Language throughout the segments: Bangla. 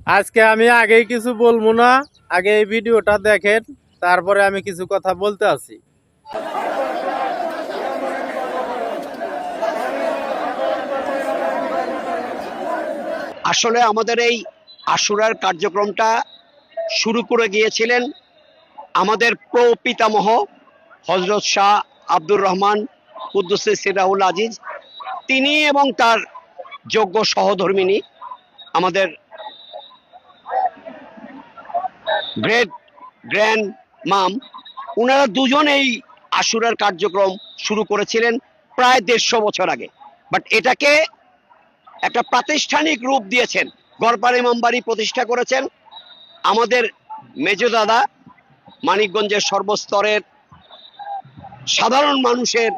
আজকে আমি আগেই কিছু বলবো না, আগে এই ভিডিওটা দেখেন, তারপরে আমি কিছু কথা বলতে আছি। আসলে আমাদের এই আশুরার কার্যক্রমটা শুরু করে গিয়েছিলেন আমাদের প্রপিতামহ হযরত শাহ আব্দুর রহমান কুদ্দুসে সিরাহুল আজিজ। তিনি এবং তার যোগ্য সহধর্মিনী আমাদের গ্রেট গ্র্যান্ড মাম, ওনারা দুজন এই আশুরার কার্যক্রম শুরু করেছিলেন প্রায় 150 বছর আগে। বাট এটাকে একটা প্রাতিষ্ঠানিক রূপ দিয়েছেন, গড়পাড় ইমামবাড়ি প্রতিষ্ঠা করেছেন আমাদের মেজ দাদা, মানিকগঞ্জের সর্বস্তরের সাধারণ মানুষের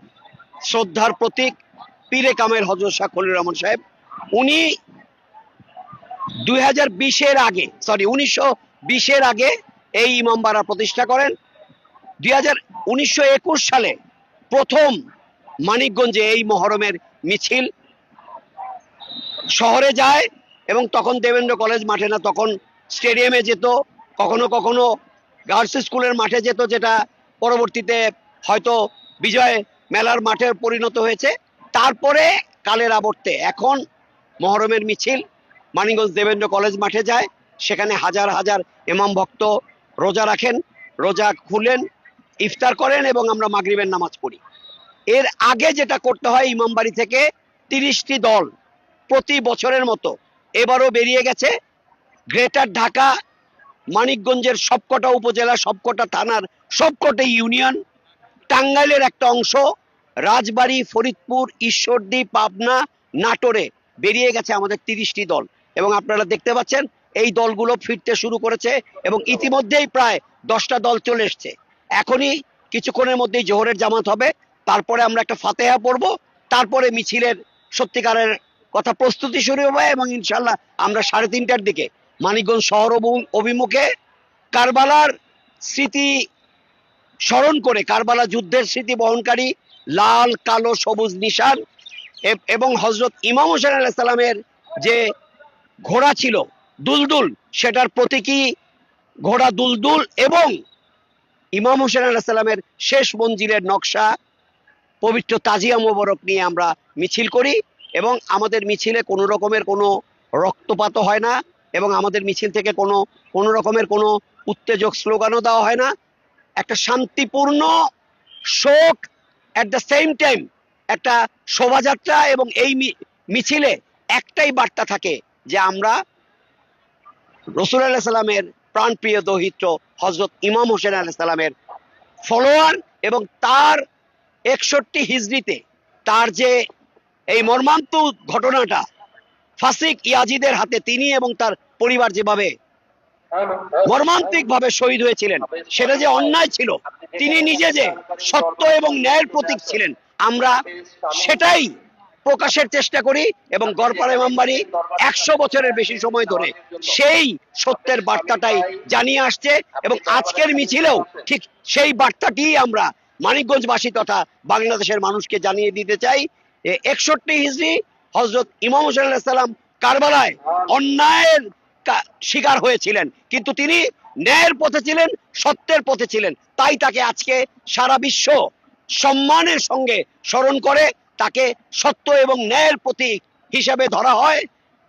শ্রদ্ধার প্রতীক পীরে কামেল হযরত শাহ খলিলুর রহমান সাহেব। উনি 2020-এর আগে, 1920-এর আগে এই ইমামবাড়া প্রতিষ্ঠা করেন। 1921 সালে প্রথম মানিকগঞ্জে এই মহরমের মিছিল শহরে যায় এবং তখন দেবেন্দ্র কলেজ মাঠে না, তখন স্টেডিয়ামে যেত, কখনো কখনো গার্লস স্কুলের মাঠে যেত, যেটা পরবর্তীতে হয়তো বিজয় মেলার মাঠে পরিণত হয়েছে। তারপরে কালের আবর্তে এখন মহরমের মিছিল মানিকগঞ্জ দেবেন্দ্র কলেজ মাঠে যায়, সেখানে হাজার হাজার ইমাম ভক্ত রোজা রাখেন, রোজা খুলেন, ইফতার করেন এবং আমরা মাগরিবের নামাজ পড়ি। এর আগে যেটা করতে হয়, ইমামবাড়ি থেকে 30টি দল প্রতি বছরের মতো এবারও বেরিয়ে গেছে। গ্রেটার ঢাকা, মানিকগঞ্জের সবকটা উপজেলা, সবকটা থানার সবকটা ইউনিয়ন, টাঙ্গাইলের একটা অংশ, রাজবাড়ী, ফরিদপুর, ঈশ্বরদী, পাবনা, নাটোরে বেরিয়ে গেছে আমাদের 30টি দল। এবং আপনারা দেখতে পাচ্ছেন এই দলগুলো ফিরতে শুরু করেছে এবং ইতিমধ্যেই প্রায় 10টা দল চলে এসছে। এখনই কিছুক্ষণের মধ্যেই জোহরের জামাত হবে, তারপরে আমরা একটা ফাতেহা পড়ব, তারপরে মিছিলের সত্যিকারের কথা প্রস্তুতি শুরু হবে এবং ইনশাল্লাহ আমরা 3:30টার দিকে মানিকগঞ্জ শহর অভিমুখে কারবালার স্মৃতি স্মরণ করে, কারবালা যুদ্ধের স্মৃতি বহনকারী লাল কালো সবুজ নিশান এবং হযরত ইমাম হোসেন আলাইহিস সালামের যে ঘোড়া ছিল দুলদুল, সেটার প্রতীকী ঘোড়া দুলদুল এবং ইমাম হোসেন আলাইহিস সালামের শেষ মঞ্জিলের নকশা পবিত্র তাজিয়া মোবারক নিয়ে আমরা মিছিল করি। এবং আমাদের মিছিলে কোনো রকমের কোনো রক্তপাত হয় না এবং আমাদের মিছিল থেকে কোনো রকমের কোনো উত্তেজক স্লোগানও দেওয়া হয় না। একটা শান্তিপূর্ণ শোক, অ্যাট দ্য সেম টাইম একটা শোভাযাত্রা। এবং এই মিছিলে একটাই বার্তা থাকে যে আমরা রাসূল আলাইহিস সালামের প্রাণপ্রিয় দৌহিত্র হযরত ইমাম হোসেন আলাইহিস সালামের ফলোয়ার এবং তার 61 হিজরিতে তার যে এই মর্মান্তিক ঘটনাটা, ফাসিক ইয়াজিদের হাতে তিনি এবং তার পরিবার যেভাবে মর্মান্তিক ভাবে শহীদ হয়েছিলেন, সেটা যে অন্যায় ছিল, তিনি নিজে যে সত্য এবং ন্যায়ের প্রতীক ছিলেন, আমরা সেটাই প্রকাশের চেষ্টা করি। এবং গড়পাড়া ইমামবাড়ি 100 বছরের বেশি সময় ধরে সেই সত্যের বার্তাটাই জানিয়ে আসছে এবং আজকের মিছিলেও ঠিক সেই বার্তাটি আমরা মানিকগঞ্জবাসী তথা বাংলাদেশের মানুষকে জানিয়ে দিতে চাই। 61 হিজরি হযরত ইমাম হোসেন আলাইহিস সালাম কারবালায় অন্যায়ের শিকার হয়েছিলেন, কিন্তু তিনি ন্যায়ের পথে ছিলেন, সত্যের পথে ছিলেন, তাই তাকে আজকে সারা বিশ্ব সম্মানের সঙ্গে স্মরণ করে, তাকে সত্য এবং ন্যায়ের প্রতীক হিসাবে ধরা হয়।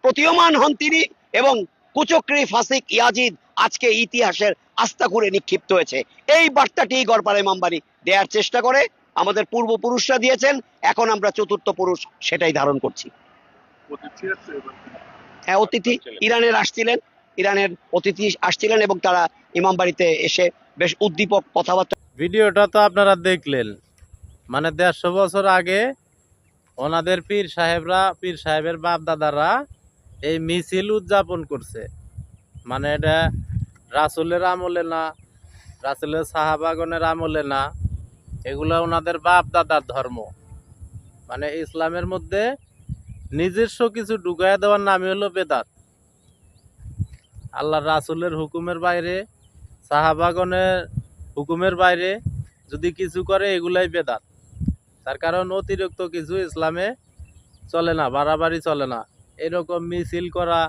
প্রতীয়মান হন তিনি এবং কুচক্রী ফাসিক ইয়াজিদ আজকে ইতিহাসের আস্থা করে নিক্ষিপ্ত হয়েছে। এই বার্তাটি গড়পাড়া ইমামবাড়ি দেওয়ার চেষ্টা করে, আমাদের পূর্বপুরুষরা দিয়েছেন, এখন আমরা চতুর্থ পুরুষ সেটাই ধারণ করছি। হ্যাঁ, অতিথি ইরানের অতিথি আসছিলেন এবং তারা ইমামবাড়িতে এসে বেশ উদ্দীপক কথাবার্তা। ভিডিওটা তো আপনারা দেখলেন, মানে 150 বছর আগে ওনাদের পীর সাহেবের বাপ দাদারা এই মিছিল উদযাপন করছে। মানে এটা রাসূলের আমলে না, রাসূলের সাহাবাগণের আমলে না, এগুলো ওনাদের বাপ দাদার ধর্ম। মানে ইসলামের মধ্যে নিজস্ব কিছু ঢুকাইয়া দেওয়ার নামই হলো বেদাত। আল্লাহ রাসূলের হুকুমের বাইরে, সাহাবাগণের হুকুমের বাইরে যদি কিছু করে, এগুলাই বেদাত। তার কারণ অতিরিক্ত কিছু ইসলামে চলে না, বাড়াবাড়ি চলে না। এরকম মিছিল করা,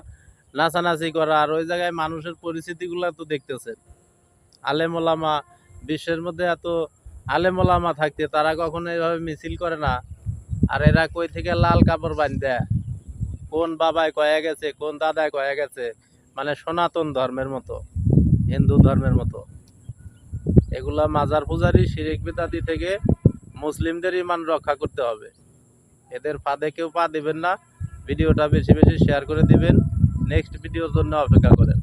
নাচানাচি করা, আর ওই জায়গায় মানুষের পরিস্থিতিগুলো তো দেখতেছেন। আলেমোলামা, বিশ্বের মধ্যে এত আলেমোলামা থাকতে তারা কখনো এভাবে মিছিল করে না। আর এরা কই থেকে লাল কাপড় বাঁধে, কোন বাবায় কয়ে গেছে, কোন দাদায় কয়ে গেছে, মানে সনাতন ধর্মের মতো, হিন্দু ধর্মের মতো। এগুলা মাজার পূজারি, শিরিক বিদাতি থেকে মুসলিমদের ইমান রক্ষা করতে হবে। এদের ফাঁদে কেউ পা দিবেন না। ভিডিওটা বেশি বেশি শেয়ার করে দিবেন। নেক্সট ভিডিওর জন্য অপেক্ষা করেন।